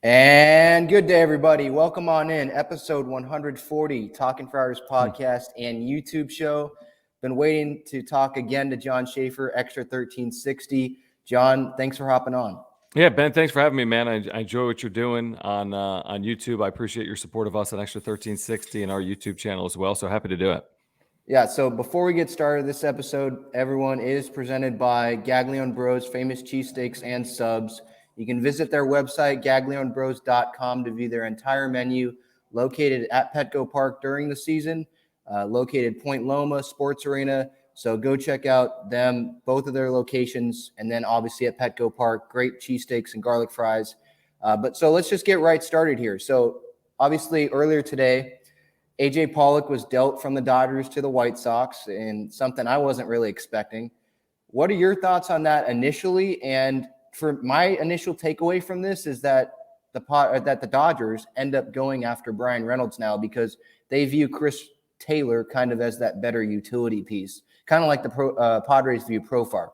And good day, everybody. Welcome on in. Episode 140, Talking Friars podcast and YouTube show. Been waiting to talk again to Jon Schaeffer, Extra 1360. Jon, thanks for hopping on. Yeah, Ben, thanks for having me, man. I enjoy what you're doing on YouTube. I appreciate your support of us on Extra 1360 and our YouTube channel as well. So happy to do it. Yeah, so before we get started this episode, everyone is presented by Gaglione Bros, famous cheesesteaks and subs. You can visit their website, gaglionebros.com, to view their entire menu, located at Petco Park during the season, located Point Loma Sports Arena. So go check out them, both of their locations, and then obviously at Petco Park, great cheesesteaks and garlic fries. So let's just get right started here. So obviously earlier today, AJ Pollock was dealt from the Dodgers to the White Sox, and something I wasn't really expecting. What are your thoughts on that initially? And for my initial takeaway from this is that the Dodgers end up going after Bryan Reynolds now because they view Chris Taylor kind of as that better utility piece, kind of like the Padres view Profar.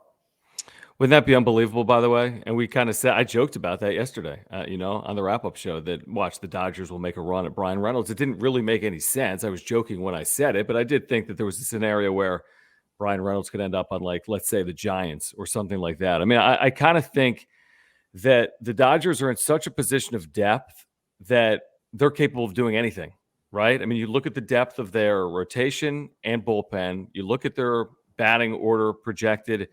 Wouldn't that be unbelievable, by the way? And we kind of said, I joked about that yesterday, on the wrap-up show that watch the Dodgers will make a run at Bryan Reynolds. It didn't really make any sense. I was joking when I said it, but I did think that there was a scenario where Bryan Reynolds could end up on, like, let's say the Giants or something like that. I mean, I kind of think that the Dodgers are in such a position of depth that they're capable of doing anything, right? I mean, you look at the depth of their rotation and bullpen. You look at their batting order projected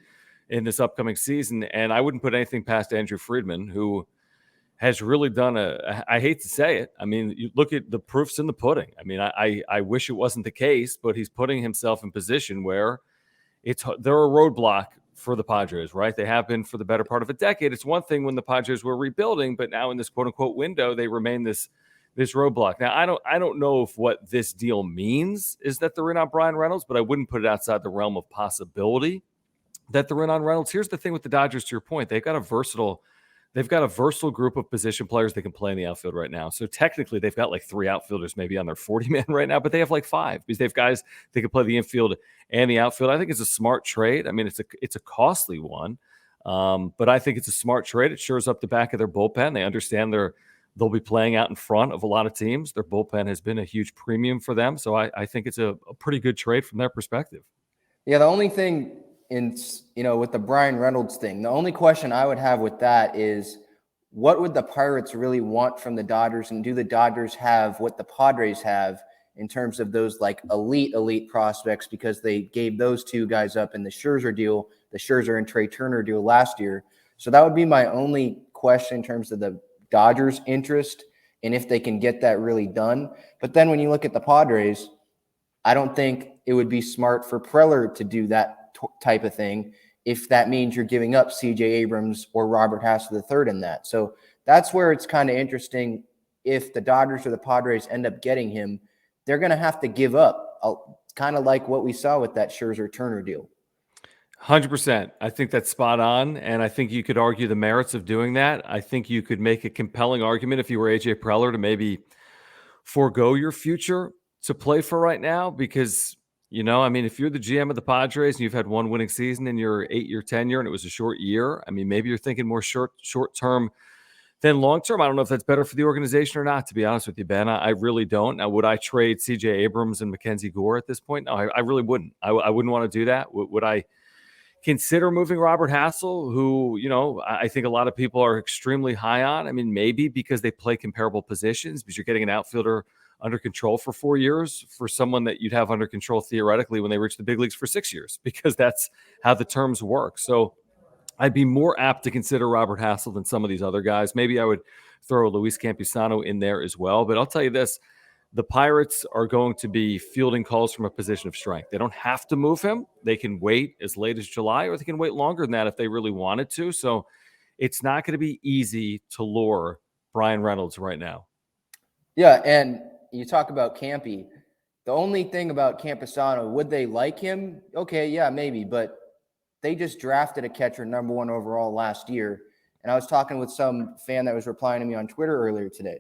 in this upcoming season, and I wouldn't put anything past Andrew Friedman, who has really done I hate to say it, I mean, you look at the proofs in the pudding. I mean, I wish it wasn't the case, but he's putting himself in position where they're a roadblock for the Padres, right? They have been for the better part of a decade. It's one thing when the Padres were rebuilding, but now in this quote-unquote window, they remain this roadblock. Now, I don't know if what this deal means is that they're in on Bryan Reynolds, but I wouldn't put it outside the realm of possibility that they're in on Reynolds. Here's the thing with the Dodgers, to your point, they've got a versatile group of position players that can play in the outfield right now. So technically they've got like 3 outfielders maybe on their 40-man right now, but they have like 5 because they have guys that can play the infield and the outfield. I think it's a smart trade. I mean, it's a costly one, but I think it's a smart trade. It shores up the back of their bullpen. They understand they'll be playing out in front of a lot of teams. Their bullpen has been a huge premium for them. So I think it's a pretty good trade from their perspective. Yeah, the only thing with the Bryan Reynolds thing, the only question I would have with that is what would the Pirates really want from the Dodgers, and do the Dodgers have what the Padres have in terms of those like elite prospects, because they gave those 2 guys up in the Scherzer and Trey Turner deal last year. So that would be my only question in terms of the Dodgers' interest and if they can get that really done. But then when you look at the Padres, I don't think it would be smart for Preller to do that type of thing if that means you're giving up CJ Abrams or Robert Hassel III in that. So that's where it's kind of interesting. If the Dodgers or the Padres end up getting him, they're going to have to give up, kind of like what we saw with that Scherzer Turner deal. 100%. I think that's spot on, and I think you could argue the merits of doing that. I think you could make a compelling argument if you were AJ Preller to maybe forego your future to play for right now, because I mean, if you're the GM of the Padres and you've had one winning season in your 8-year tenure and it was a short year, I mean, maybe you're thinking more short-term than long-term. I don't know if that's better for the organization or not, to be honest with you, Ben. I really don't. Now, would I trade CJ Abrams and Mackenzie Gore at this point? No, I really wouldn't. I wouldn't want to do that. Would I consider moving Robert Hassel, who, I think a lot of people are extremely high on? I mean, maybe because they play comparable positions, because you're getting an outfielder under control for 4 years for someone that you'd have under control theoretically when they reach the big leagues for 6 years, because that's how the terms work. So I'd be more apt to consider Robert Hassel than some of these other guys. Maybe I would throw Luis Campusano in there as well. But I'll tell you this, the Pirates are going to be fielding calls from a position of strength. They don't have to move him. They can wait as late as July, or they can wait longer than that if they really wanted to. So it's not going to be easy to lure Bryan Reynolds right now. Yeah, and you talk about Campy. The only thing about Campusano, would they like him? Okay, yeah, maybe. But they just drafted a catcher number 1 overall last year. And I was talking with some fan that was replying to me on Twitter earlier today.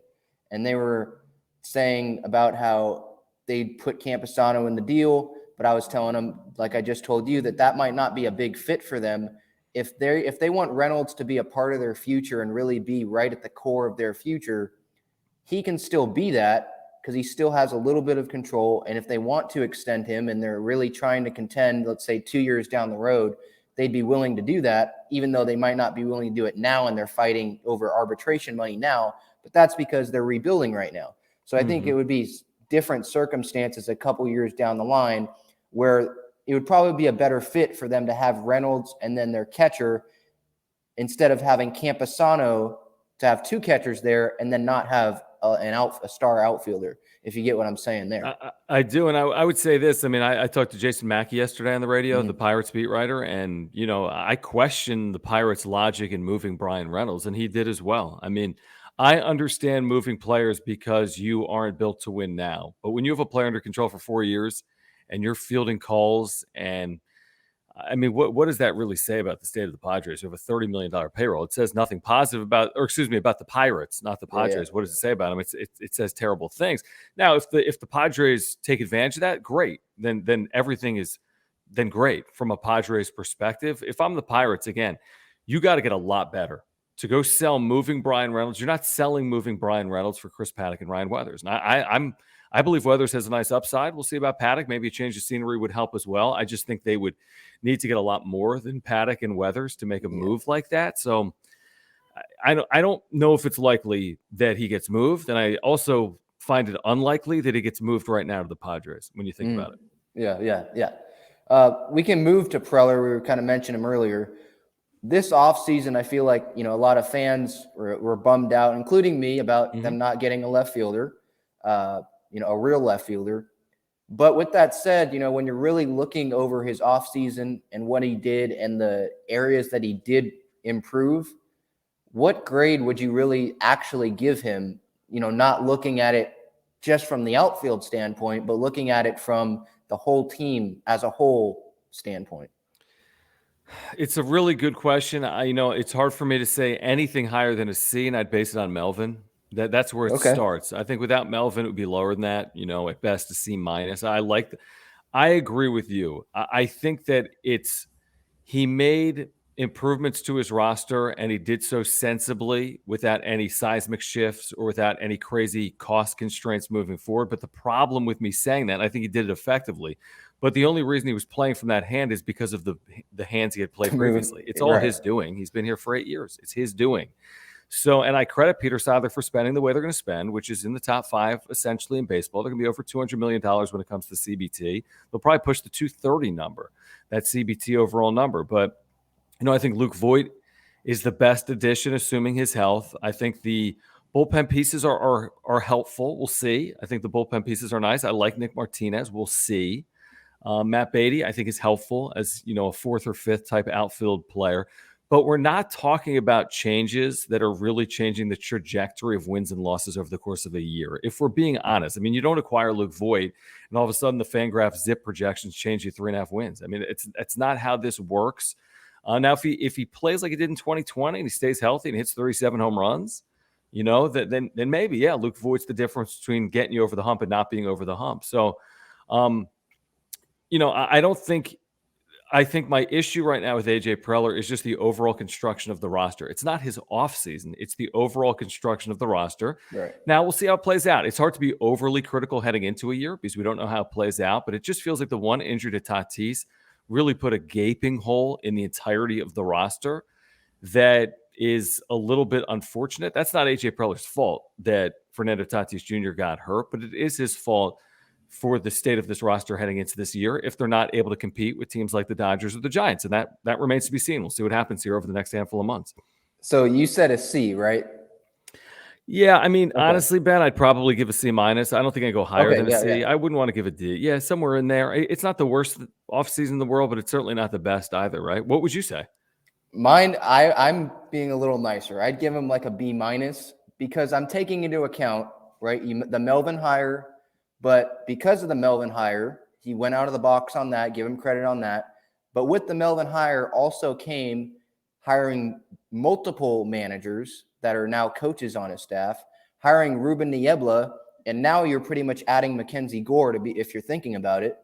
And they were saying about how they put Campusano in the deal. But I was telling them, like I just told you, that might not be a big fit for them. if they want Reynolds to be a part of their future and really be right at the core of their future, he can still be that because he still has a little bit of control. And if they want to extend him and they're really trying to contend, let's say 2 years down the road, they'd be willing to do that, even though they might not be willing to do it now and they're fighting over arbitration money now. But that's because they're rebuilding right now. So I think it would be different circumstances a couple years down the line where it would probably be a better fit for them to have Reynolds and then their catcher instead of having Camposano to have two catchers there and then not have a star outfielder, if you get what I'm saying there. I do. And I would say this. I mean, I talked to Jason Mackey yesterday on the radio, the Pirates beat writer, and, I questioned the Pirates' logic in moving Bryan Reynolds, and he did as well. I mean, I understand moving players because you aren't built to win now. But when you have a player under control for 4 years and you're fielding calls, and I mean, what does that really say about the state of the Padres? You have a $30 million payroll. It says nothing positive about the Pirates, not the Padres. Yeah. What does it say about them? It says terrible things. Now, if the Padres take advantage of that, great. Then everything is then great from a Padres perspective. If I'm the Pirates, again, you got to get a lot better to go sell moving Bryan Reynolds. You're not selling moving Bryan Reynolds for Chris Paddock and Ryan Weathers. And I believe Weathers has a nice upside. We'll see about Paddock. Maybe a change of scenery would help as well. I just think they would need to get a lot more than Paddock and Weathers to make a move like that. So I don't know if it's likely that he gets moved. And I also find it unlikely that he gets moved right now to the Padres when you think about it. Yeah. We can move to Preller. We were kind of mentioning him earlier. This offseason, I feel like, a lot of fans were bummed out, including me, about them not getting a left fielder. A real left fielder. But with that said, when you're really looking over his offseason and what he did and the areas that he did improve, what grade would you really actually give him, not looking at it just from the outfield standpoint, but looking at it from the whole team as a whole standpoint? It's a really good question. It's hard for me to say anything higher than a C, and I'd base it on Melvin. That's where it starts. I think without Melvin, it would be lower than that. At best a C minus. I agree with you. I think that he made improvements to his roster, and he did so sensibly without any seismic shifts or without any crazy cost constraints moving forward. But the problem with me saying that, I think he did it effectively. But the only reason he was playing from that hand is because of the hands he had played previously. It's all his doing. He's been here for 8 years. It's his doing. So, and I credit Peter Seidler for spending the way they're going to spend, which is in the top 5, essentially, in baseball. They're going to be over $200 million when it comes to CBT. They'll probably push the 230 number, that CBT overall number. But, I think Luke Voit is the best addition, assuming his health. I think the bullpen pieces are helpful. We'll see. I think the bullpen pieces are nice. I like Nick Martinez. We'll see. Matt Beatty, I think, is helpful as, a 4th or 5th type outfield player. But we're not talking about changes that are really changing the trajectory of wins and losses over the course of a year. If we're being honest, I mean, you don't acquire Luke Voit and all of a sudden the Fangraph zip projections change you 3.5 wins. I mean, it's not how this works. Now, if he plays like he did in 2020 and he stays healthy and hits 37 home runs, then maybe, Luke Voit's the difference between getting you over the hump and not being over the hump. So, I think my issue right now with AJ Preller is just the overall construction of the roster. It's not his offseason. It's the overall construction of the roster. Right. Now, we'll see how it plays out. It's hard to be overly critical heading into a year because we don't know how it plays out, but it just feels like the one injury to Tatis really put a gaping hole in the entirety of the roster that is a little bit unfortunate. That's not AJ Preller's fault that Fernando Tatis Jr. got hurt, but it is his fault for the state of this roster heading into this year if they're not able to compete with teams like the Dodgers or the Giants. And that remains to be seen. We'll see what happens here over the next handful of months. So you said a C, right? Yeah, I mean, honestly, Ben, I'd probably give a C minus. I don't think I'd go higher than a C. Yeah. I wouldn't want to give a D. Yeah, somewhere in there. It's not the worst offseason in the world, but it's certainly not the best either, right? What would you say? Mine, I'm being a little nicer. I'd give him like a B minus because I'm taking into account, right, the Melvin hire. But because of the Melvin hire, he went out of the box on that, give him credit on that. But with the Melvin hire also came hiring multiple managers that are now coaches on his staff, hiring Ruben Niebla, and now you're pretty much adding Mackenzie Gore to be, if you're thinking about it,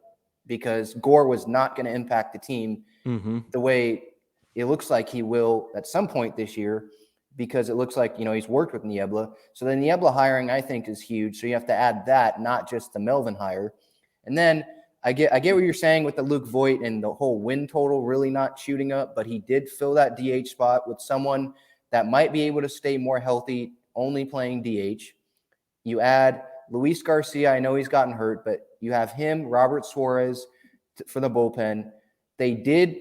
because Gore was not going to impact the team the way it looks like he will at some point this year, because it looks like, he's worked with Niebla. So the Niebla hiring, I think, is huge. So you have to add that, not just the Melvin hire. And then I get what you're saying with the Luke Voit and the whole win total really not shooting up, but he did fill that DH spot with someone that might be able to stay more healthy, only playing DH. You add Luis Garcia. I know he's gotten hurt, but you have him, Robert Suarez for the bullpen. They did,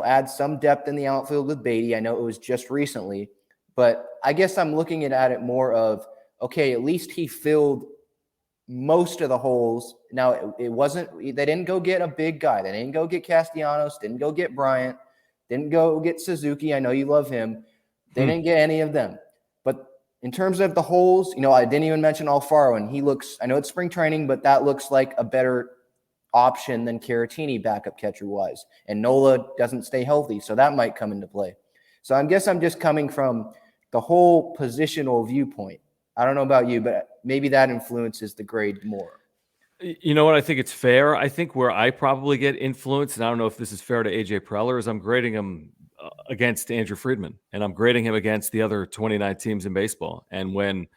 add some depth in the outfield with Beatty. I know it was just recently, but I guess I'm looking at it more of, okay, at least he filled most of the holes. Now, it wasn't, they didn't go get a big guy. They didn't go get Castellanos, didn't go get Bryant, didn't go get Suzuki. I know you love him. They didn't get any of them. But in terms of the holes, I didn't even mention Alfaro, and he looks, I know it's spring training, but that looks like a better option than Caratini backup catcher-wise. And Nola doesn't stay healthy, so that might come into play. So I guess I'm just coming from the whole positional viewpoint. I don't know about you, but maybe that influences the grade more. You know what? I think it's fair. I think where I probably get influenced, and I don't know if this is fair to AJ Preller, is I'm grading him against Andrew Friedman, and I'm grading him against the other 29 teams in baseball. And when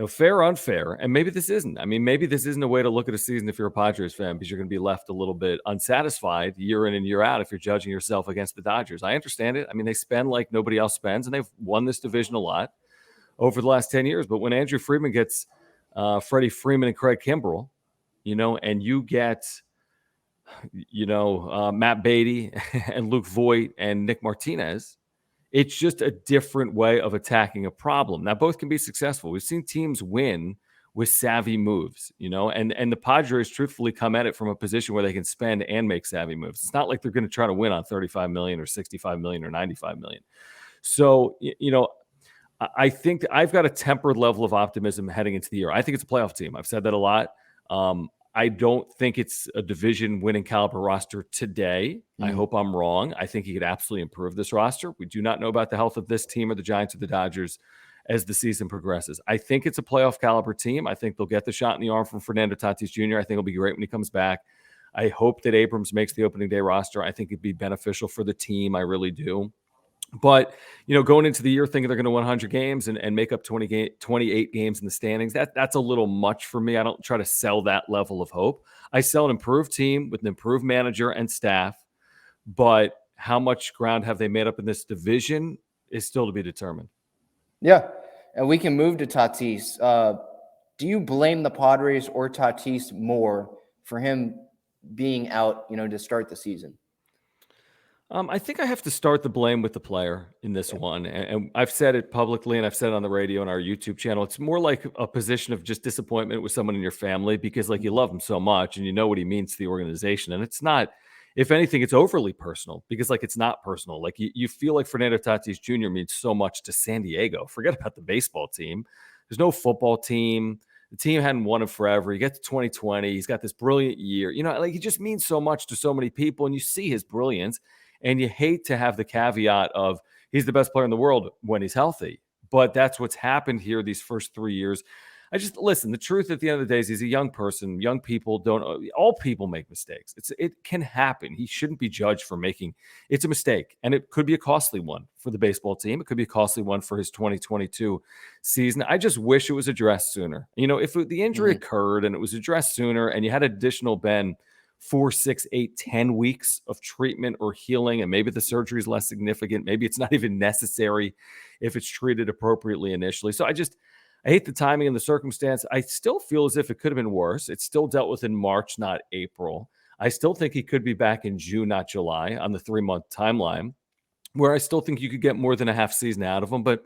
fair or unfair, and maybe this isn't. I mean, maybe this isn't a way to look at a season if you're a Padres fan, because you're going to be left a little bit unsatisfied year in and year out if you're judging yourself against the Dodgers. I understand it. I mean, they spend like nobody else spends, and they've won this division a lot over the last 10 years. But when Andrew Friedman gets Freddie Freeman and Craig Kimbrell, and you get, Matt Beatty and Luke Voit and Nick Martinez, it's just a different way of attacking a problem. Now, both can be successful. We've seen teams win with savvy moves, and the Padres truthfully come at it from a position where they can spend and make savvy moves. It's not like they're going to try to win on 35 million or 65 million or 95 million. So, I think I've got a tempered level of optimism heading into the year. I think it's a playoff team. I've said that a lot. I don't think it's a division winning caliber roster today. I hope I'm wrong. I think he could absolutely improve this roster. We do not know about the health of this team or the Giants or the Dodgers as the season progresses. I think it's a playoff caliber team. I think they'll get the shot in the arm from Fernando Tatis Jr. I think it'll be great when he comes back. I hope that Abrams makes the opening day roster. I think it'd be beneficial for the team. I really do. But, going into the year thinking they're going to win 100 games and make up 28 games in the standings, that's a little much for me. I don't try to sell that level of hope. I sell an improved team with an improved manager and staff, but how much ground have they made up in this division is still to be determined. Yeah, and we can move to Tatis. Do you blame the Padres or Tatis more for him being out, to start the season? I think I have to start the blame with the player in this one. And I've said it publicly and I've said it on the radio and our YouTube channel. It's more like a position of just disappointment with someone in your family because you love him so much and you know what he means to the organization. And it's not, if anything, it's overly personal because it's not personal. You feel like Fernando Tatis Jr. means so much to San Diego. Forget about the baseball team. There's no football team. The team hadn't won it forever. You get to 2020. He's got this brilliant year. He just means so much to so many people and you see his brilliance. And you hate to have the caveat of he's the best player in the world when he's healthy. But that's what's happened here these first 3 years. Listen, the truth at the end of the day is he's a young person. Young people all people make mistakes. It can happen. He shouldn't be judged for it's a mistake. And it could be a costly one for the baseball team. It could be a costly one for his 2022 season. I just wish it was addressed sooner. If the injury occurred and it was addressed sooner and you had additional 4, 6, 8, 10 weeks of treatment or healing, and maybe the surgery is less significant. Maybe it's not even necessary if it's treated appropriately initially. So I hate the timing and the circumstance. I still feel as if it could have been worse. It's still dealt with in March, not April. I still think he could be back in June, not July, on the 3-month timeline, where I still think you could get more than a half season out of him. But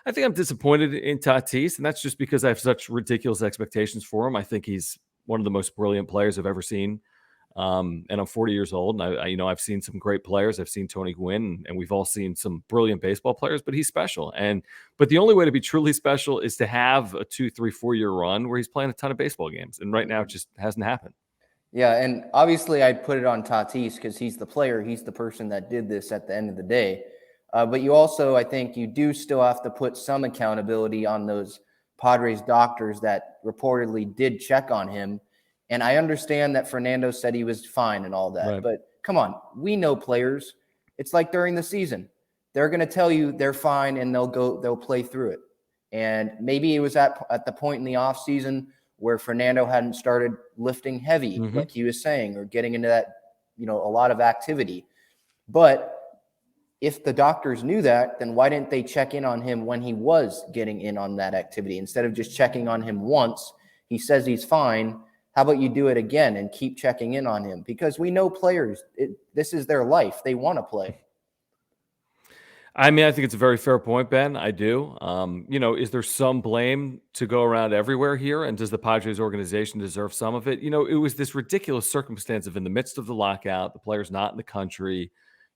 I think I'm disappointed in Tatis, and that's just because I have such ridiculous expectations for him. I think he's one of the most brilliant players I've ever seen. And I'm 40 years old, and I've seen some great players. I've seen Tony Gwynn, and we've all seen some brilliant baseball players, but he's special. But the only way to be truly special is to have a 2, 3, 4-year run where he's playing a ton of baseball games. And right now it just hasn't happened. Yeah. And obviously I'd put it on Tatis because he's the player. He's the person that did this at the end of the day. But you also, I think you do still have to put some accountability on those Padres doctors that reportedly did check on him. And I understand that Fernando said he was fine and all that, Right. But come on, we know players. It's like during the season. They're going to tell you they're fine and they'll play through it. And maybe it was at the point in the offseason where Fernando hadn't started lifting heavy, like he was saying, or getting into that, a lot of activity. But if the doctors knew that, then why didn't they check in on him when he was getting in on that activity? Instead of just checking on him once, he says he's fine. How about you do it again and keep checking in on him? Because we know players, this is their life. They want to play. I mean, I think it's a very fair point, Ben. I do. Is there some blame to go around everywhere here? And does the Padres organization deserve some of it? It was this ridiculous circumstance of in the midst of the lockout, the player's not in the country.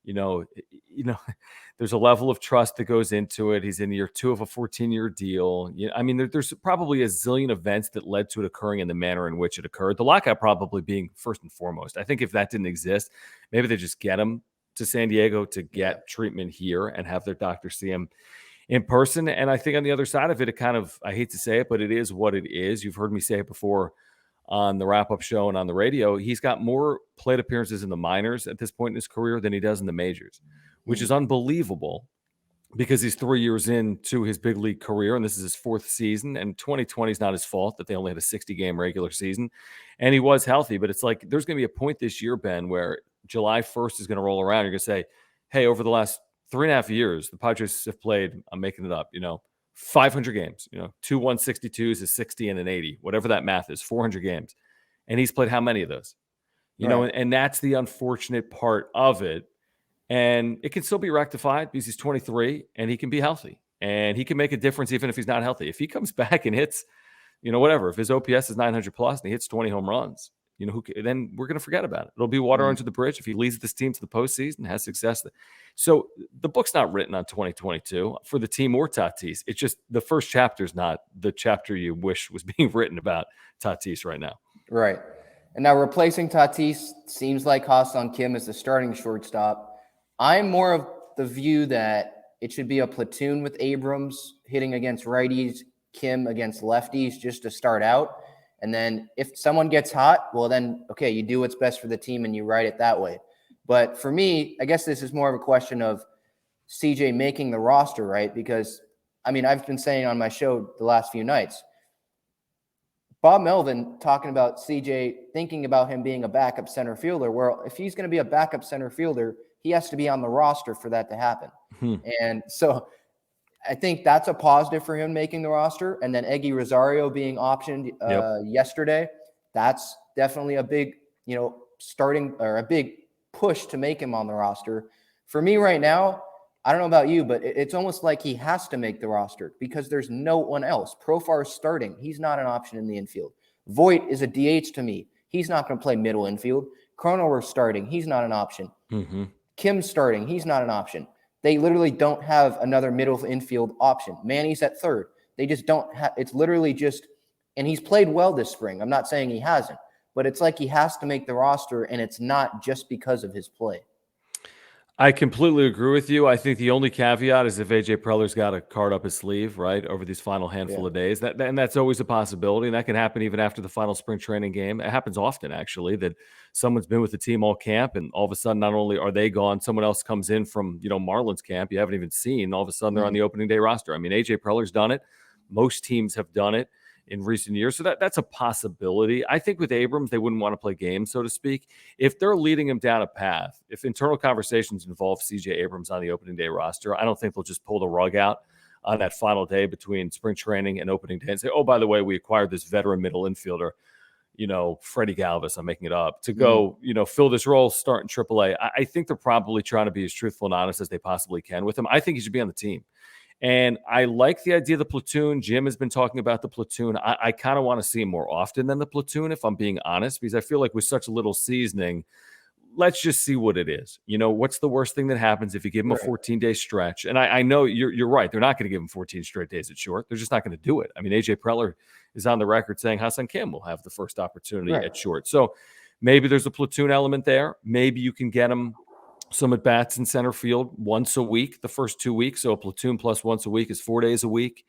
There's a level of trust that goes into it. He's in year 2 of a 14-year deal. There's probably a zillion events that led to it occurring in the manner in which it occurred. The lockout probably being first and foremost. I think if that didn't exist, maybe they just get him to San Diego to get treatment here and have their doctor see him in person. And I think on the other side of it, I hate to say it, but it is what it is. You've heard me say it before on the wrap-up show and on the radio. He's got more plate appearances in the minors at this point in his career than he does in the majors, which is unbelievable because he's 3 years into his big league career, and this is his 4th season, and 2020 is not his fault that they only had a 60-game regular season, and he was healthy. But it's like there's going to be a point this year, Ben, where July 1st is going to roll around. You're going to say, hey, over the last 3.5 years, the Padres have played, I'm making it up, 500 games, 2 162s, a 60 and an 80, whatever that math is, 400 games. And he's played how many of those? And that's the unfortunate part of it. And it can still be rectified because he's 23 and he can be healthy and he can make a difference even if he's not healthy. If he comes back and hits, whatever, if his OPS is 900 plus and he hits 20 home runs, then we're going to forget about it. It'll be water under the bridge if he leads this team to the postseason, has success. So the book's not written on 2022 for the team or Tatis. It's just the first chapter is not the chapter you wish was being written about Tatis right now. Right. And now replacing Tatis seems like Ha-Seong Kim is the starting shortstop. I'm more of the view that it should be a platoon with Abrams hitting against righties, Kim against lefties just to start out. And then if someone gets hot, well, then, okay, you do what's best for the team and you ride it that way. But for me, I guess this is more of a question of CJ making the roster, right? Because, I've been saying on my show the last few nights, Bob Melvin talking about CJ, thinking about him being a backup center fielder. Well, if he's going to be a backup center fielder, he has to be on the roster for that to happen. And so I think that's a positive for him making the roster. And then Eggy Rosario being optioned yesterday, that's definitely a big, starting or a big push to make him on the roster. For me right now, I don't know about you, but it's almost like he has to make the roster because there's no one else. Profar's starting. He's not an option in the infield. Voit is a DH to me. He's not going to play middle infield. Cronenworth's starting. He's not an option. Kim's starting. He's not an option. They literally don't have another middle infield option. Manny's at third. They just don't have – it's literally just – and he's played well this spring. I'm not saying he hasn't, but it's like he has to make the roster, and it's not just because of his play. I completely agree with you. I think the only caveat is if AJ Preller's got a card up his sleeve, right, over these final handful of days. And that's always a possibility, and that can happen even after the final spring training game. It happens often, actually, that someone's been with the team all camp, and all of a sudden, not only are they gone, someone else comes in from, Marlins camp you haven't even seen. All of a sudden, they're on the opening day roster. AJ Preller's done it. Most teams have done it in recent years. So that's a possibility. I think with Abrams, they wouldn't want to play games, so to speak. If they're leading him down a path, if internal conversations involve CJ Abrams on the opening day roster, I don't think they'll just pull the rug out on that final day between spring training and opening day and say, oh, by the way, we acquired this veteran middle infielder, Freddie Galvis, I'm making it up, to go, fill this role, start in AAA. I think they're probably trying to be as truthful and honest as they possibly can with him. I think he should be on the team. And I like the idea of the platoon. Jim has been talking about the platoon. I kind of want to see him more often than the platoon, if I'm being honest, because I feel like with such a little seasoning, let's just see what it is. What's the worst thing that happens if you give him a 14-day stretch? And I know you're right. They're not going to give him 14 straight days at short. They're just not going to do it. AJ Preller is on the record saying Ha-Seong Kim will have the first opportunity at short. So maybe there's a platoon element there. Maybe you can get him some at-bats in center field once a week, the first 2 weeks. So a platoon plus once a week is 4 days a week.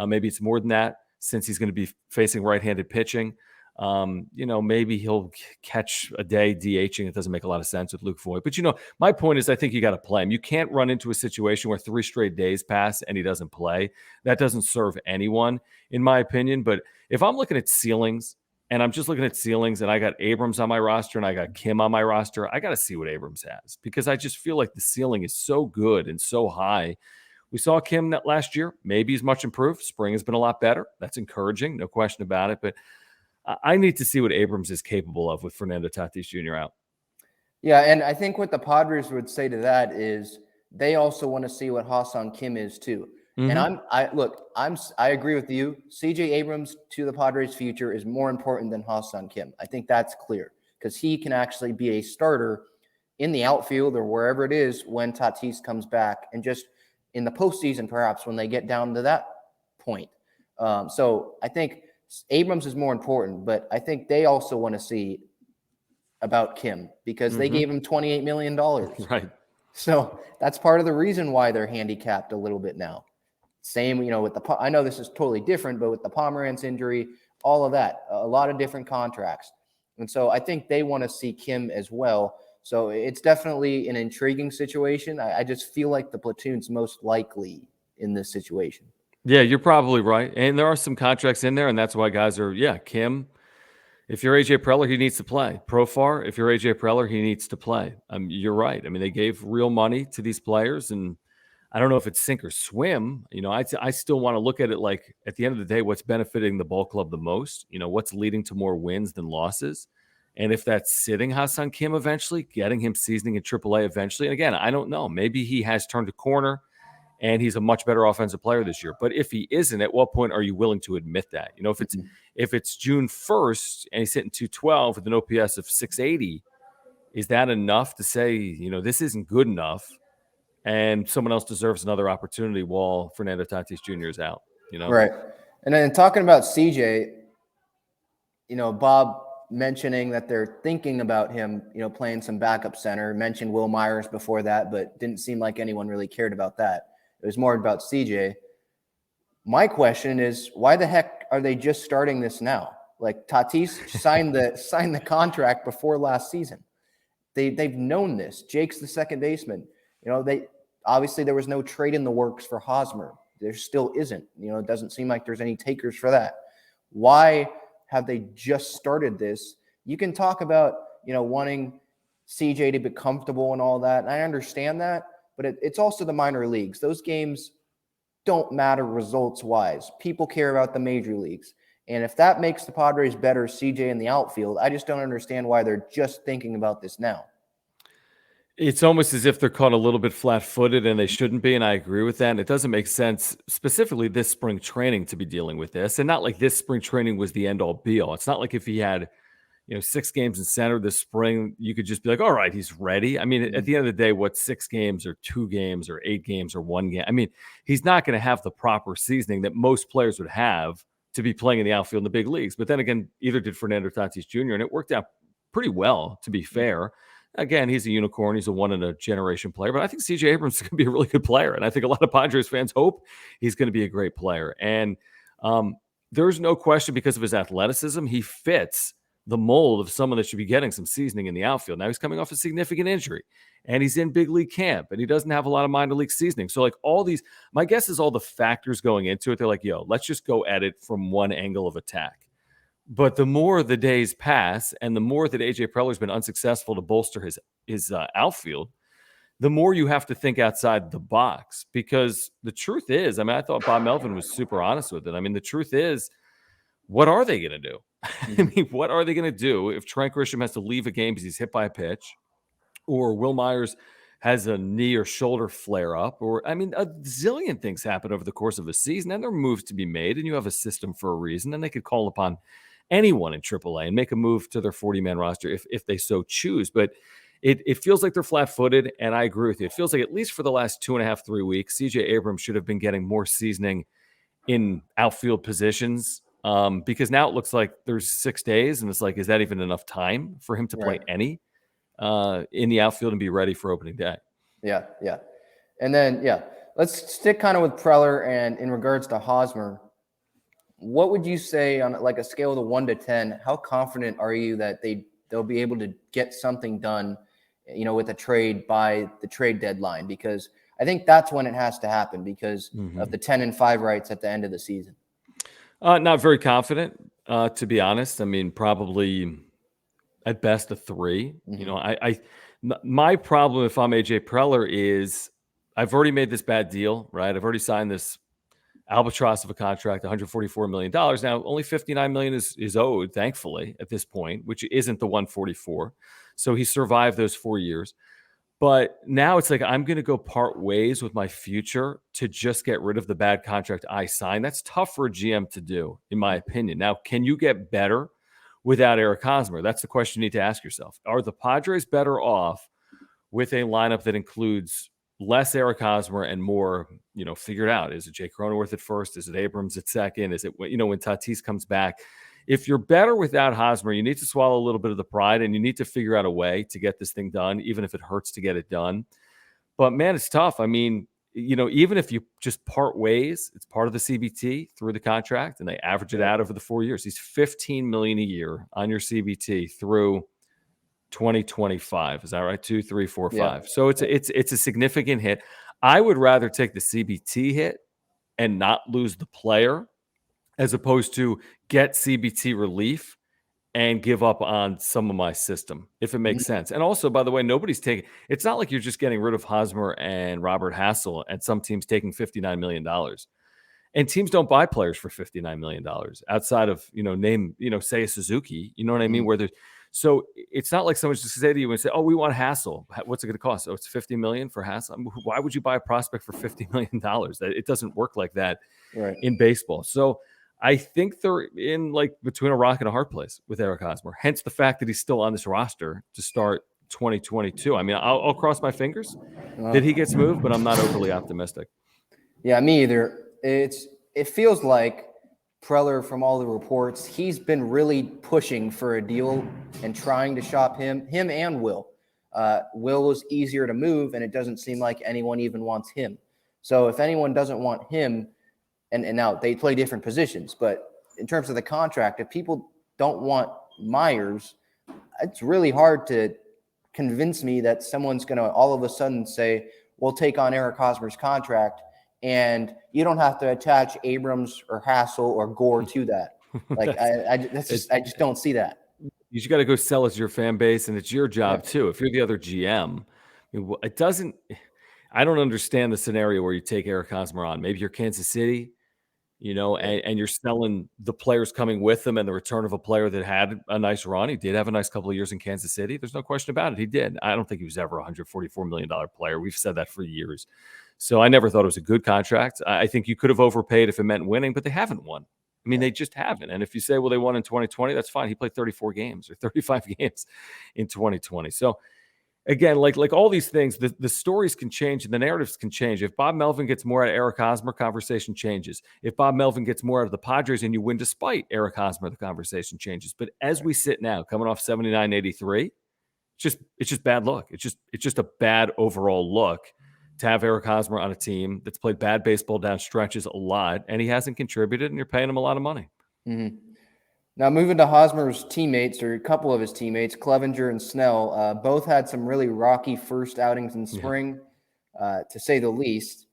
Maybe it's more than that since he's going to be facing right-handed pitching. Maybe he'll catch a day DHing. It doesn't make a lot of sense with Luke Voigt. But, my point is I think you got to play him. You can't run into a situation where 3 straight days pass and he doesn't play. That doesn't serve anyone, in my opinion. But if I'm looking at ceilings, and I'm just looking at ceilings, and I got Abrams on my roster and I got Kim on my roster, I got to see what Abrams has, because I just feel like the ceiling is so good and so high. We saw Kim that last year. Maybe he's much improved. Spring has been a lot better. That's encouraging, no question about it. But I need to see what Abrams is capable of with Fernando Tatis Jr. out. Yeah, and I think what the Padres would say to that is they also want to see what Ha-Seong Kim is too. And I agree with you. CJ Abrams to the Padres' future is more important than Ha-Seong Kim. I think that's clear, because he can actually be a starter in the outfield or wherever it is when Tatis comes back, and just in the postseason, perhaps, when they get down to that point. So I think Abrams is more important, but I think they also want to see about Kim, because they gave him $28 million. Right. So that's part of the reason why they're handicapped a little bit now. Same, with I know this is totally different, but with the Pomerantz injury, all of that, a lot of different contracts. And so I think they want to see Kim as well. So it's definitely an intriguing situation. I just feel like the platoon's most likely in this situation. Yeah, you're probably right. And there are some contracts in there, and that's why guys are, Kim. If you're AJ Preller, he needs to play. Profar, if you're AJ Preller, he needs to play. You're right. I mean, they gave real money to these players, and I don't know if it's sink or swim. I still want to look at it like, at the end of the day, what's benefiting the ball club the most? What's leading to more wins than losses? And if that's sitting Ha-Seong Kim eventually, getting him seasoning in AAA eventually. And again, I don't know. Maybe he has turned a corner and he's a much better offensive player this year. But if he isn't, at what point are you willing to admit that? If it's June 1st and he's hitting 212 with an OPS of 680, is that enough to say, this isn't good enough and someone else deserves another opportunity while Fernando Tatis Jr. is out? Right. And then talking about CJ, Bob mentioning that they're thinking about him, playing some backup center, mentioned Will Myers before that, but didn't seem like anyone really cared about that. It was more about CJ. My question is, why the heck are they just starting this now? Like, Tatis signed the contract before last season. They've known this. Jake's the second baseman. Obviously there was no trade in the works for Hosmer. There still isn't. It doesn't seem like there's any takers for that. Why have they just started this? You can talk about, wanting CJ to be comfortable and all that. And I understand that, but it's also the minor leagues. Those games don't matter results-wise. People care about the major leagues. And if that makes the Padres better, CJ in the outfield, I just don't understand why they're just thinking about this now. It's almost as if they're caught a little bit flat-footed, and they shouldn't be, and I agree with that. And it doesn't make sense, specifically this spring training, to be dealing with this. And not like this spring training was the end-all, be-all. It's not like if he had 6 games in center this spring, you could just be like, all right, he's ready. I mean, at the end of the day, what, 6 games or 2 games or 8 games or 1 game? I mean, he's not going to have the proper seasoning that most players would have to be playing in the outfield in the big leagues. But then again, either did Fernando Tatis Jr., and it worked out pretty well, to be fair. Again, he's a unicorn. He's a one-in-a-generation player. But I think C.J. Abrams is going to be a really good player. And I think a lot of Padres fans hope he's going to be a great player. And there's no question, because of his athleticism, he fits the mold of someone that should be getting some seasoning in the outfield. Now, he's coming off a significant injury, and he's in big league camp, and he doesn't have a lot of minor league seasoning. So, like, all these, my guess is all the factors going into it, they're like, let's just go at it from one angle of attack. But the more the days pass and the more that A.J. Preller's been unsuccessful to bolster his outfield, the more you have to think outside the box. Because the truth is, I thought Bob Melvin was super honest with it. The truth is, what are they going to do? What are they going to do if Trent Grisham has to leave a game because he's hit by a pitch, or Will Myers has a knee or shoulder flare up, or, a zillion things happen over the course of a season, and there are moves to be made, and you have a system for a reason, and they could call upon anyone in AAA and make a move to their 40-man roster if they so choose. But it feels like they're flat-footed, and I agree with you. It feels like, at least for the last 2.5, 3 weeks, C.J. Abrams should have been getting more seasoning in outfield positions, because now it looks like there's 6 days, and it's like, is that even enough time for him to play any in the outfield and be ready for opening day? Yeah. And then, let's stick kind of with Preller, and in regards to Hosmer, What would you say on like a scale of 1 to 10? How confident are you that they'll be able to get something done, with a trade by the trade deadline? Because I think that's when it has to happen because of the 10-5 rights at the end of the season. Not very confident, to be honest. I mean, probably at best a 3. My problem if I'm AJ Preller is I've already made this bad deal, right? I've already signed this albatross of a contract, $144 million. Now, only $59 million is owed, thankfully, at this point, which isn't the 144. So he survived those 4 years. But now it's like I'm going to go part ways with my future to just get rid of the bad contract I signed. That's tough for a GM to do, in my opinion. Now, can you get better without Eric Hosmer? That's the question you need to ask yourself. Are the Padres better off with a lineup that includes less Eric Hosmer and more, figured out? Is it Jake Cronenworth at first? Is it Abrams at second? Is it, when Tatis comes back? If you're better without Hosmer, you need to swallow a little bit of the pride and you need to figure out a way to get this thing done, even if it hurts to get it done. But man, it's tough. I mean, even if you just part ways, it's part of the CBT through the contract and they average it out over the 4 years. He's $15 million a year on your CBT through 2025. Is that right? 2, 3, 4, 5. Yeah. So it's a significant hit. I would rather take the CBT hit and not lose the player as opposed to get CBT relief and give up on some of my system, if it makes sense. And also, by the way, nobody's taking – it's not like you're just getting rid of Hosmer and Robert Hassel and some teams taking $59 million. And teams don't buy players for $59 million outside of, say a Suzuki. You know what I mean? Where so it's not like someone's just say to you and say, oh, we want Hassel. What's it going to cost? Oh, it's $50 million for Hassel. I mean, why would you buy a prospect for $50 million? It doesn't work like that in baseball. So I think they're in between a rock and a hard place with Eric Hosmer. Hence the fact that he's still on this roster to start 2022. I mean, I'll cross my fingers that he gets moved, but I'm not overly optimistic. Yeah, me either. It feels like Preller, from all the reports, he's been really pushing for a deal and trying to shop him and Will. Will was easier to move, and it doesn't seem like anyone even wants him. So if anyone doesn't want him, and now they play different positions, but in terms of the contract, if people don't want Myers, it's really hard to convince me that someone's going to all of a sudden say, we'll take on Eric Hosmer's contract, and you don't have to attach Abrams or Hassel or Gore to that. I just don't see that. You just got to go sell it to your fan base, and it's your job too. If you're the other GM, I don't understand the scenario where you take Eric Hosmer on. Maybe you're Kansas City, and you're selling the players coming with them and the return of a player that had a nice run. He did have a nice couple of years in Kansas City. There's no question about it. He did. I don't think he was ever a $144 million player. We've said that for years. So I never thought it was a good contract. I think you could have overpaid if it meant winning, but they haven't won. I mean, they just haven't. And if you say, well, they won in 2020, that's fine. He played 34 games or 35 games in 2020. So again, like all these things, the stories can change and the narratives can change. If Bob Melvin gets more out of Eric Hosmer, conversation changes. If Bob Melvin gets more out of the Padres and you win despite Eric Hosmer, the conversation changes. But as we sit now, coming off 79-83, it's just bad luck. It's just a bad overall look to have Eric Hosmer on a team that's played bad baseball down stretches a lot, and he hasn't contributed, and you're paying him a lot of money. Mm-hmm. Now, moving to Hosmer's teammates, or a couple of his teammates, Clevinger and Snell, both had some really rocky first outings in spring, to say the least.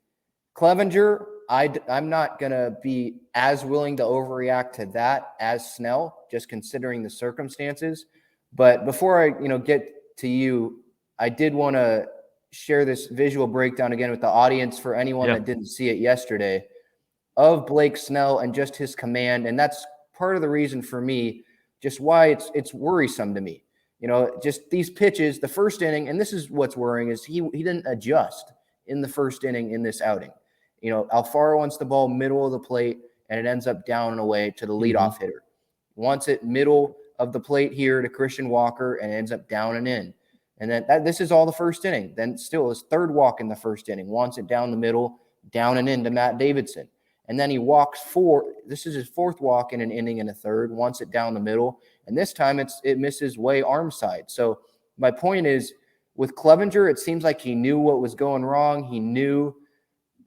Clevinger, I'm not going to be as willing to overreact to that as Snell, just considering the circumstances. But before I get to you, I did want to share this visual breakdown again with the audience for anyone that didn't see it yesterday of Blake Snell and just his command. And that's part of the reason for me, just why it's worrisome to me. Just these pitches, the first inning, and this is what's worrying, is he didn't adjust in the first inning in this outing. Alfaro wants the ball middle of the plate, and it ends up down and away to the leadoff hitter. Wants it middle of the plate here to Christian Walker, and it ends up down and in. And then this is all the first inning. Then still his third walk in the first inning. Wants it down the middle, down and in to Matt Davidson. And then he walks this is his fourth walk in an inning and a third, wants it down the middle. And this time it misses way arm side. So my point is, with Clevinger, it seems like he knew what was going wrong. He knew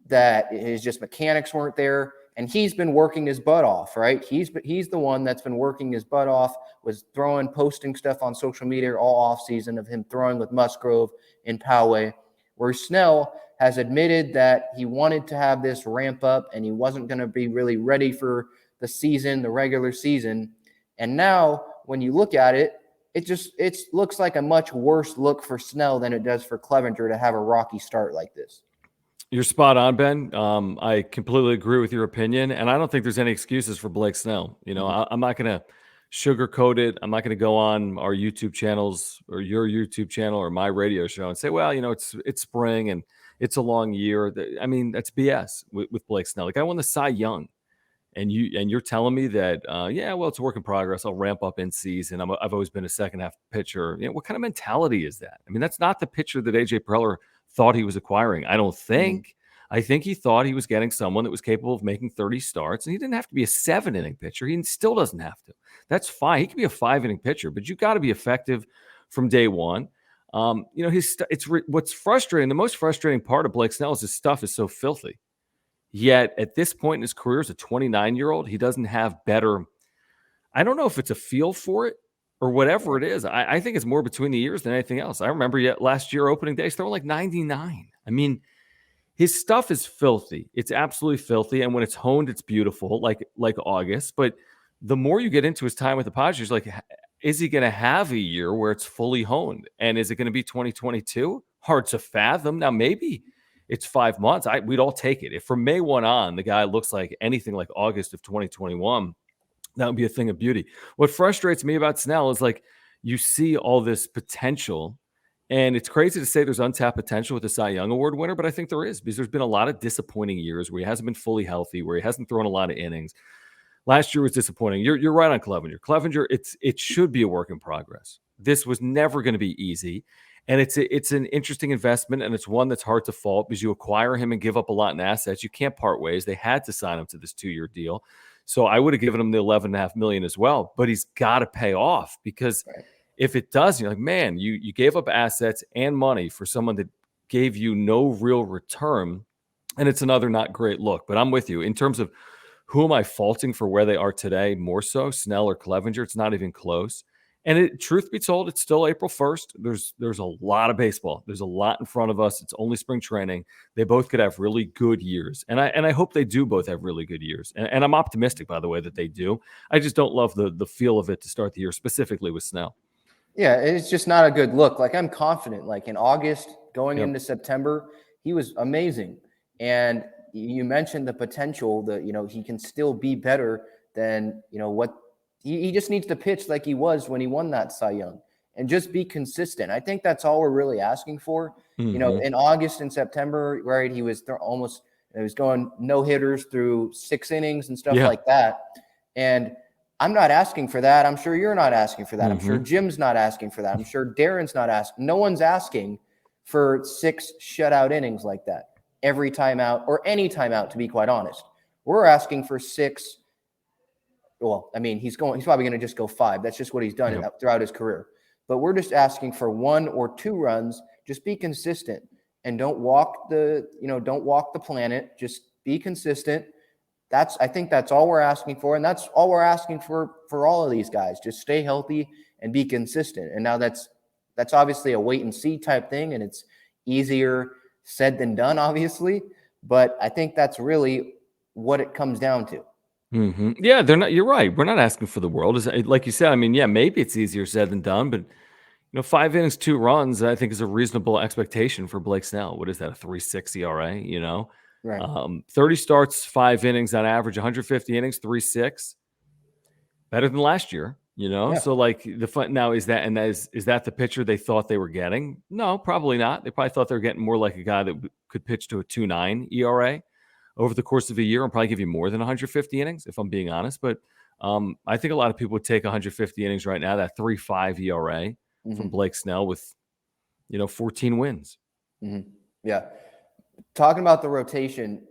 that his just mechanics weren't there. And he's been working his butt off, right? He's the one that's been working his butt off, was posting stuff on social media all offseason of him throwing with Musgrove and Poway, where Snell has admitted that he wanted to have this ramp up and he wasn't going to be really ready for the regular season. And now when you look at it, it looks like a much worse look for Snell than it does for Clevinger to have a rocky start like this. You're spot on, Ben. I completely agree with your opinion, and I don't think there's any excuses for Blake Snell. I'm not going to sugarcoat it. I'm not going to go on our YouTube channels or your YouTube channel or my radio show and say, well, it's spring and it's a long year. I mean, that's BS with Blake Snell. The guy won the Cy Young, and you're telling me that, it's a work in progress. I'll ramp up in season. I've always been a second half pitcher. What kind of mentality is that? I mean, that's not the pitcher that AJ Preller thought he was acquiring. I don't think. I think he thought he was getting someone that was capable of making 30 starts, and he didn't have to be a 7-inning pitcher. He still doesn't have to. That's fine. He can be a 5-inning pitcher, but you got to be effective from day one. What's frustrating. The most frustrating part of Blake Snell is his stuff is so filthy. Yet at this point in his career as a 29-year-old, he doesn't have better. I don't know if it's a feel for it or whatever it is. I think it's more between the years than anything else. I remember last year opening day, he's throwing like 99. I mean, his stuff is filthy. It's absolutely filthy. And when it's honed, it's beautiful, like August. But the more you get into his time with the Padres, like, is he going to have a year where it's fully honed? And is it going to be 2022? Hard to fathom. Now, maybe it's 5 months. We'd all take it. If from May 1 on, the guy looks like anything like August of 2021, that would be a thing of beauty. What frustrates me about Snell is, like, you see all this potential, and it's crazy to say there's untapped potential with the Cy Young Award winner, but I think there is, because there's been a lot of disappointing years where he hasn't been fully healthy, where he hasn't thrown a lot of innings. Last year was disappointing. You're right on Clevinger. Clevinger, it should be a work in progress. This was never going to be easy, and it's an interesting investment, and it's one that's hard to fault because you acquire him and give up a lot in assets. You can't part ways. They had to sign him to this 2-year deal. So I would have given him the $11.5 million as well, but he's got to pay off, because if it does, you're like, man, you gave up assets and money for someone that gave you no real return, and it's another not great look. But I'm with you in terms of who am I faulting for where they are today, more so Snell or Clevinger. It's not even close. And truth be told, it's still April 1st. There's a lot of baseball. There's a lot in front of us. It's only spring training. They both could have really good years. And I hope they do both have really good years. And I'm optimistic, by the way, that they do. I just don't love the feel of it to start the year, specifically with Snell. Yeah, it's just not a good look. Like, I'm confident, like in August going into September, he was amazing. And you mentioned the potential that, he can still be better than, what he just needs to pitch like he was when he won that Cy Young and just be consistent. I think that's all we're really asking for. Mm-hmm. In August and September, right, he was he was going no hitters through 6 innings and stuff like that. And I'm not asking for that. I'm sure you're not asking for that. I'm sure Jim's not asking for that. I'm sure Darren's not asking. No one's asking for 6 shutout innings like that every time out, or any time out, to be quite honest. We're asking for 6. Well, I mean, he's probably going to just go 5. That's just what he's done throughout his career. But we're just asking for 1 or 2 runs. Just be consistent and don't walk the planet. Just be consistent. I think that's all we're asking for. And that's all we're asking for all of these guys. Just stay healthy and be consistent. And now that's obviously a wait and see type thing. And it's easier said than done, obviously. But I think that's really what it comes down to. Mm-hmm. Yeah, they're not. You're right. We're not asking for the world. Like you said, I mean, maybe it's easier said than done, but 5 innings, 2 runs, I think is a reasonable expectation for Blake Snell. What is that? A 3.6 ERA? Right. 30 starts, 5 innings on average, 150 innings, 3.6. Better than last year. Yeah. So like the fun now is that the pitcher they thought they were getting? No, probably not. They probably thought they were getting more like a guy that could pitch to a 2.9 ERA over the course of a year and probably give you more than 150 innings, if I'm being honest. But I think a lot of people would take 150 innings right now, that 3.5 ERA from Blake Snell with, 14 wins. Mm-hmm. Yeah. Talking about the rotation,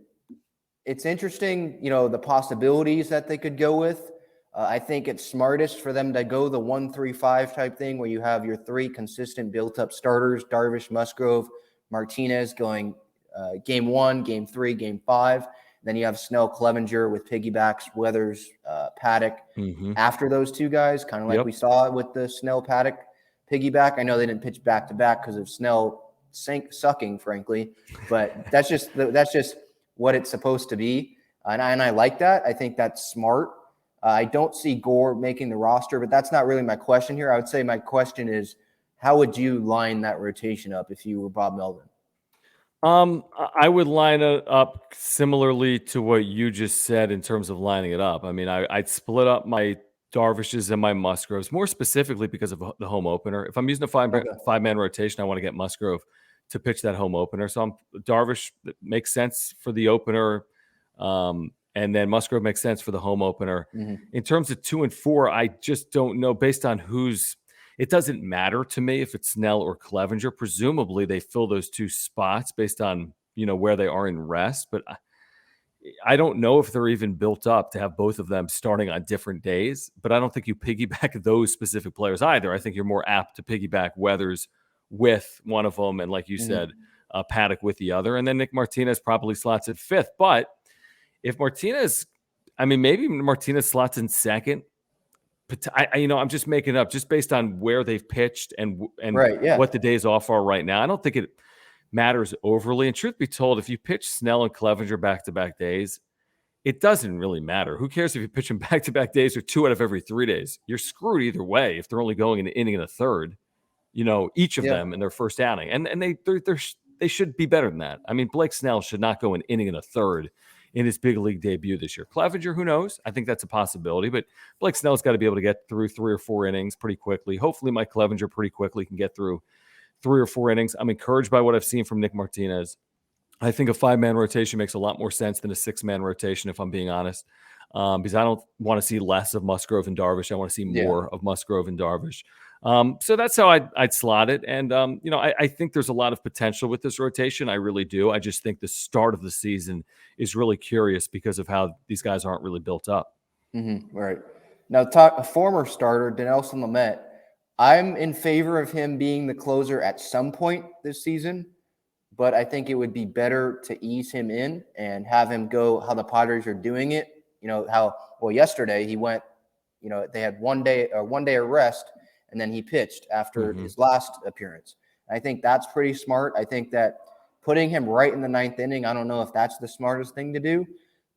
it's interesting, the possibilities that they could go with. I think it's smartest for them to go the 1-3-5 type thing, where you have your 3 consistent built-up starters, Darvish, Musgrove, Martinez, going game 1, game 3, game 5. Then you have Snell, Clevinger with piggybacks, Weathers, Paddock. Mm-hmm. After those two guys, kind of like Yep. we saw with the Snell Paddock piggyback. I know they didn't pitch back to back because of Snell sucking, frankly, but that's just what it's supposed to be, and I like that. I think that's smart. I don't see Gore making the roster, but that's not really my question here. I would say my question is, how would you line that rotation up if you were Bob Melvin? I would line it up similarly to what you just said in terms of lining it up. I mean, I'd split up my Darvishes and my Musgroves, more specifically because of the home opener. If I'm using a five-man rotation, I want to get Musgrove to pitch that home opener. So Darvish makes sense for the opener, and then Musgrove makes sense for the home opener. Mm-hmm. In terms of 2 and 4, I just don't know based on who's. It doesn't matter to me if it's Snell or Clevinger. Presumably, they fill those two spots based on where they are in rest. But I don't know if they're even built up to have both of them starting on different days. But I don't think you piggyback those specific players either. I think you're more apt to piggyback Weathers with one of them, and like you said, Paddock with the other, and then Nick Martinez probably slots at fifth. But if Martinez, maybe Martinez slots in second. I'm just making up just based on where they've pitched and Right, yeah. what the days off are right now. I don't think it matters overly. And truth be told, if you pitch Snell and Clevinger back-to-back days, it doesn't really matter. Who cares if you pitch them back-to-back days or 2 out of every 3 days? You're screwed either way if they're only going an inning and a third, each of them in their first outing. And they should be better than that. I mean, Blake Snell should not go an inning and a third in his big league debut this year. Clevinger, who knows? I think that's a possibility, but Blake Snell's got to be able to get through 3 or 4 innings pretty quickly. Hopefully Mike Clevinger pretty quickly can get through 3 or 4 innings. I'm encouraged by what I've seen from Nick Martinez. I think a 5-man rotation makes a lot more sense than a 6-man rotation, if I'm being honest, because I don't want to see less of Musgrove and Darvish. I want to see more of Musgrove and Darvish. So that's how I'd slot it. And, I think there's a lot of potential with this rotation. I really do. I just think the start of the season is really curious because of how these guys aren't really built up. Mm-hmm. Right. Now, a former starter, Dinelson Lamet, I'm in favor of him being the closer at some point this season, but I think it would be better to ease him in and have him go how the Padres are doing it. Yesterday he went, they had one day of rest, and then he pitched after his last appearance. I think that's pretty smart. I think that putting him right in the 9th inning, I don't know if that's the smartest thing to do,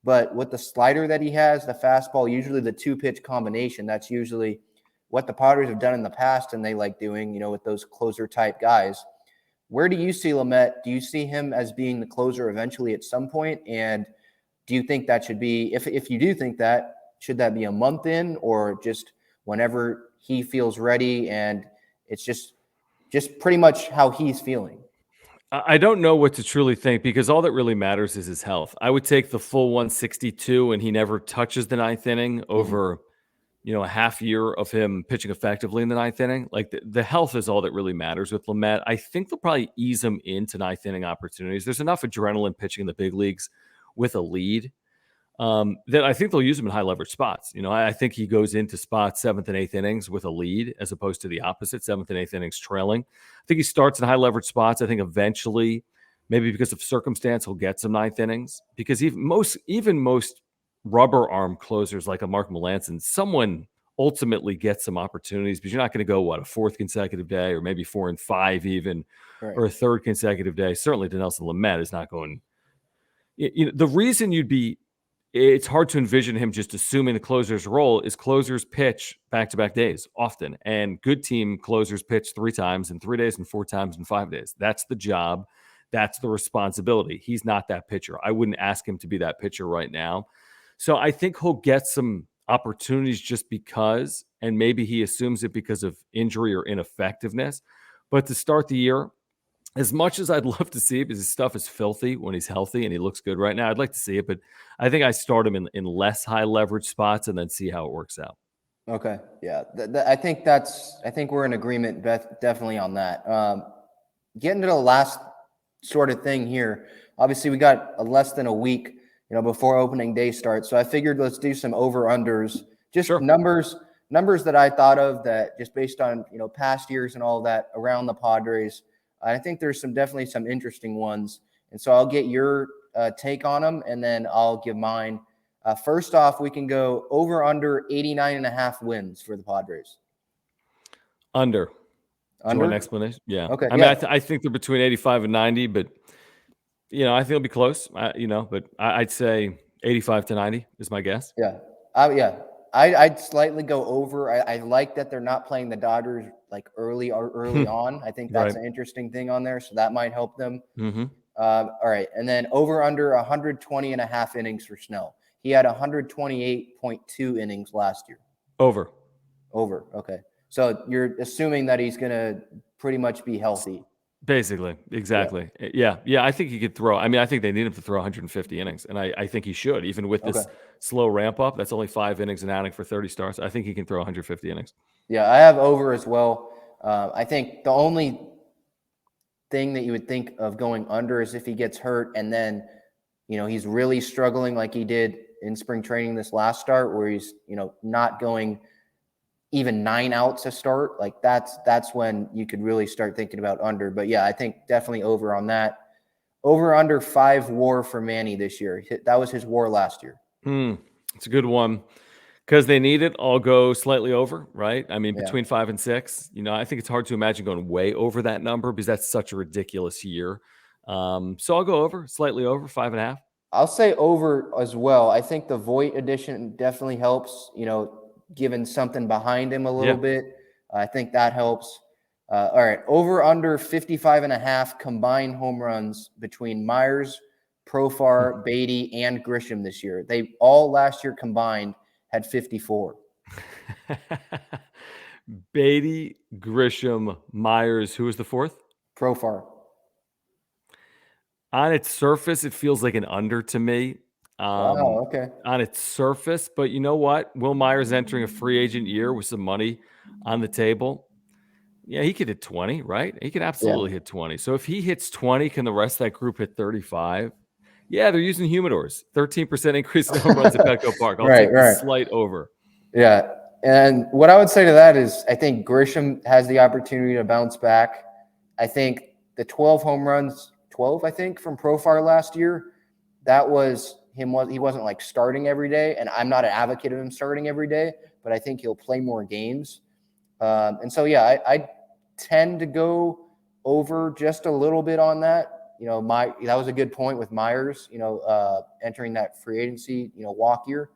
but with the slider that he has, the fastball, usually the 2-pitch combination, that's usually what the Padres have done in the past and they like doing, with those closer type guys. Where do you see Lamet? Do you see him as being the closer eventually at some point? And do you think that should be, if you do think that, should that be a month in or just whenever he feels ready and it's just pretty much how he's feeling? I don't know what to truly think because all that really matters is his health. I would take the full 162 and he never touches the 9th inning over, a half year of him pitching effectively in the 9th inning. Like the health is all that really matters with Lamet. I think they'll probably ease him into 9th inning opportunities. There's enough adrenaline pitching in the big leagues with a lead that I think they'll use him in high leverage spots. I think he goes into spots 7th and 8th innings with a lead as opposed to the opposite, 7th and 8th innings trailing. I think he starts in high leverage spots. I think eventually, maybe because of circumstance, he'll get some 9th innings because even most rubber arm closers like a Mark Melancon, someone ultimately gets some opportunities because you're not going to go, a 4th consecutive day or maybe 4 and 5 even, or a 3rd consecutive day. Certainly Dinelson Lamet is not going. The reason it's hard to envision him just assuming the closer's role is closers pitch back-to-back days often, and good team closers pitch 3 times in 3 days and 4 times in 5 days. That's the job. That's the responsibility. He's not that pitcher. I wouldn't ask him to be that pitcher right now. So I think he'll get some opportunities just because, and maybe he assumes it because of injury or ineffectiveness. But to start the year, as much as I'd love to see it, because his stuff is filthy when he's healthy and he looks good right now, I'd like to see it, but I think I start him in less high leverage spots and then see how it works out. Okay. Yeah. I think we're in agreement, Beth, definitely on that. Getting to the last sort of thing here, obviously we got less than a week, before opening day starts. So I figured let's do some over-unders, just numbers that I thought of that just based on, past years and all that around the Padres. I think there's definitely some interesting ones. And so I'll get your take on them, and then I'll give mine. First off, we can go over under 89.5 wins for the Padres. Under. Do you want Under? an explanation? Yeah. Okay. I mean, I think they're between 85 and 90, but I think it'll be close. But I'd say 85 to 90 is my guess. Yeah. I'd slightly go over. I like that they're not playing the Dodgers like early on. I think that's Right. an interesting thing on there, so that might help them. Mm-hmm. All right, and then over under 120.5 innings for Snell. He had 128.2 innings last year. Over. Okay. So you're assuming that he's going to pretty much be healthy. Basically, exactly. Yeah. I think he could throw. I mean, I think they need him to throw 150 innings, and I think he should, even with this slow ramp up. That's only 5 innings an outing for 30 starts. I think he can throw 150 innings. Yeah, I have over as well. I think the only thing that you would think of going under is if he gets hurt and then, he's really struggling like he did in spring training this last start, where he's, not going even 9 outs to start. Like that's when you could really start thinking about under. But yeah, I think definitely over on that. Over under 5 WAR for Manny this year. That was his WAR last year. It's a good one. Because they need it, I'll go slightly over, right? I mean, between 5 and 6. I think it's hard to imagine going way over that number because that's such a ridiculous year. So I'll go over, slightly over, 5.5. I'll say over as well. I think the Voit addition definitely helps, giving something behind him a little bit. I think that helps. All right, over under 55.5 combined home runs between Myers, Profar, Beatty, and Grisham this year. They all last year combined had 54. Beatty, Grisham, Myers. Who was the fourth? Profar. On its surface, it feels like an under to me. Wow, okay. On its surface, but you know what? Will Myers entering a free agent year with some money on the table. Yeah, he could hit 20, right? He can absolutely hit 20. So if he hits 20, can the rest of that group hit 35? Yeah, they're using humidors. 13% increase in home runs at Petco Park. I'll take the slight over. Yeah. And what I would say to that is I think Grisham has the opportunity to bounce back. I think the 12 home runs, 12, I think, from Profar last year, that was him. He wasn't like starting every day. And I'm not an advocate of him starting every day, but I think he'll play more games. And so, yeah, I tend to go over just a little bit on that. That was a good point with Myers, entering that free agency, walk year.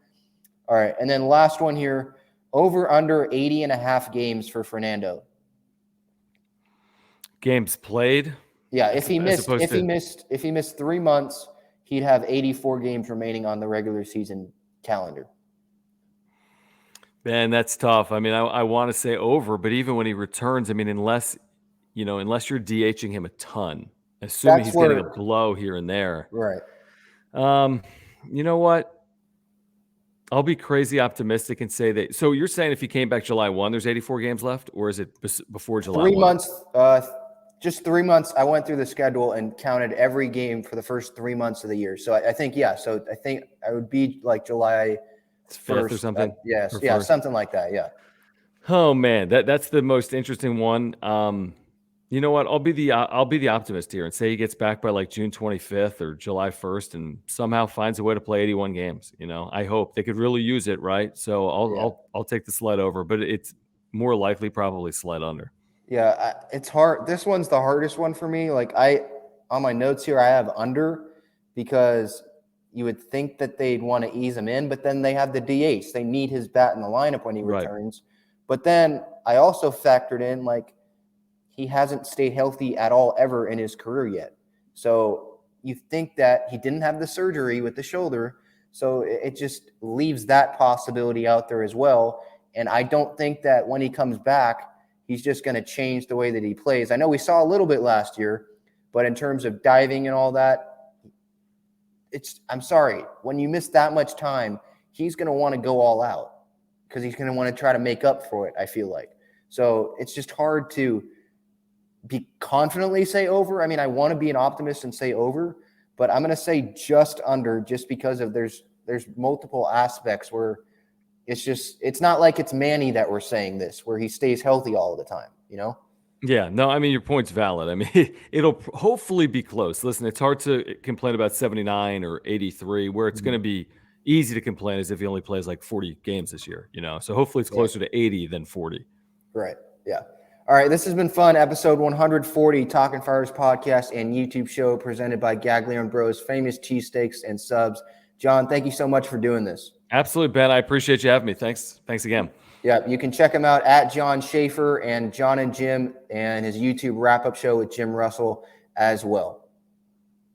All right. And then last one here, over under 80.5 games for Fernando. Games played? Yeah. If he missed 3 months, he'd have 84 games remaining on the regular season calendar. Man, that's tough. I mean, I want to say over, but even when he returns, I mean, unless you're DHing him a ton, assuming he's getting a blow here and there. Right. You know what? I'll be crazy optimistic and say that. So you're saying if he came back July 1, there's 84 games left, or is it before July 1? 3 months. Just 3 months. I went through the schedule and counted every game for the first 3 months of the year. So I think, So I think I would be like July 5th or something. Yes. Yeah. Something like that. Yeah. Oh man, that's the most interesting one. You know what? I'll be the optimist here and say he gets back by like June 25th or July 1st and somehow finds a way to play 81 games. I hope they could really use it, right? So I'll take the sled over, but it's more likely probably sled under. Yeah, it's hard. This one's the hardest one for me. Like on my notes here, I have under because you would think that they'd want to ease him in, but then they have the DH. They need his bat in the lineup when he returns. But then I also factored in like he hasn't stayed healthy at all ever in his career yet. So you think that he didn't have the surgery with the shoulder. So it just leaves that possibility out there as well. And I don't think that when he comes back, he's just going to change the way that he plays. I know we saw a little bit last year, but in terms of diving and all that, I'm sorry, when you miss that much time, he's going to want to go all out because he's going to want to try to make up for it, I feel like. So it's just hard to be confidently say over. I mean, I want to be an optimist and say over, but I'm going to say just under just because of there's multiple aspects where it's not like it's Manny that we're saying this, where he stays healthy all the time, Yeah, no, I mean, your point's valid. I mean, it'll hopefully be close. Listen, it's hard to complain about 79 or 83. Where it's going to Mhm. be easy to complain is if he only plays like 40 games this year, So hopefully it's Yeah, closer to 80 than 40. right. Yeah. All right. This has been fun. Episode 140, Talking Friars podcast and YouTube show presented by Gaglione Bros, famous cheesesteaks and subs. Jon, thank you so much for doing this. Absolutely, Ben. I appreciate you having me. Thanks again. Yeah, you can check him out at Jon Schaeffer and Jon and Jim and his YouTube wrap-up show with Jim Russell as well.